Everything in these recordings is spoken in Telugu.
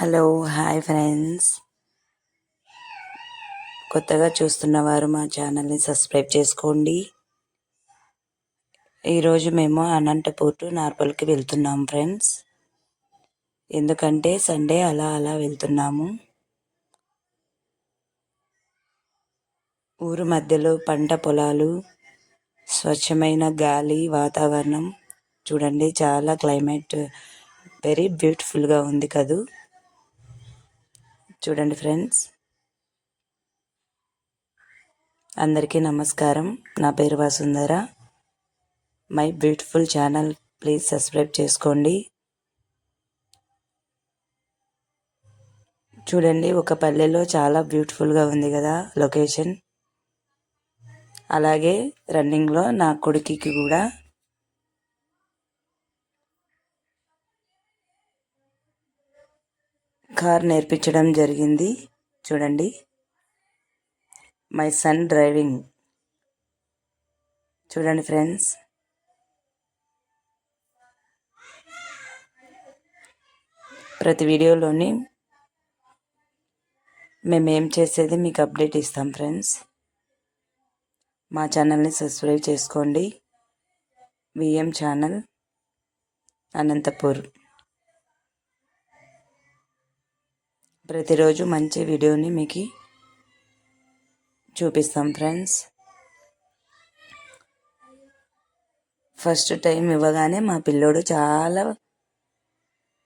Hello hi friends. కొత్తగా చూస్తున్నవారు మా ఛానల్ని సబ్స్క్రైబ్ చేసుకోండి. ఈరోజు మేము అనంతపూర్ టు నార్పల్కి వెళ్తున్నాం ఫ్రెండ్స్. ఎందుకంటే సండే అలా వెళ్తున్నాము. ఊరు మధ్యలో పంట పొలాలు, స్వచ్ఛమైన గాలి, వాతావరణం చూడండి. చాలా క్లైమేట్ వెరీ బ్యూటిఫుల్గా ఉంది కదూ. చూడండి ఫ్రెండ్స్. అందరికీ నమస్కారం. నా పేరు Vasundhara. My beautiful channel please subscribe చేసుకోండి. చూడండి, ఒక పల్లెలో చాలా బ్యూటిఫుల్గా ఉంది కదా లొకేషన్. అలాగే రన్నింగ్లో నా కొడుకుకి కూడా కార్ నేర్పించడం జరిగింది. చూడండి, మై సన్ డ్రైవింగ్. చూడండి ఫ్రెండ్స్. ప్రతి వీడియోలోని మేమేం చేసేది మీకు అప్డేట్ ఇస్తాం ఫ్రెండ్స్. మా ఛానల్ని సబ్స్క్రైబ్ చేసుకోండి. VM channel Anantapur. ప్రతిరోజు మంచి వీడియోని మీకు చూపిస్తాం ఫ్రెండ్స్. ఫస్ట్ టైం ఇవ్వగానే మా పిల్లోడు చాలా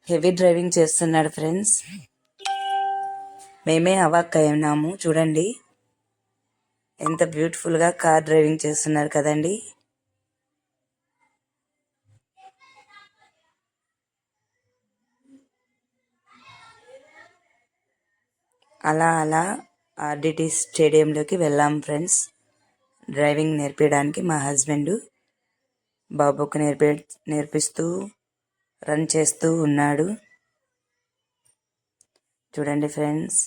హెవీ డ్రైవింగ్ చేస్తున్నాడు ఫ్రెండ్స్. మేమే అవాక్కయ్యాము. చూడండి, ఎంత బ్యూటిఫుల్గా కార్ డ్రైవింగ్ చేస్తున్నారు కదండి. అలా ఆర్డిటి స్టేడియంలోకి వెళ్ళాం ఫ్రెండ్స్. డ్రైవింగ్ నేర్పించడానికి మా హస్బెండ్ బాబుకు నేర్పిస్తూ రన్ చేస్తూ ఉన్నాడు. చూడండి ఫ్రెండ్స్.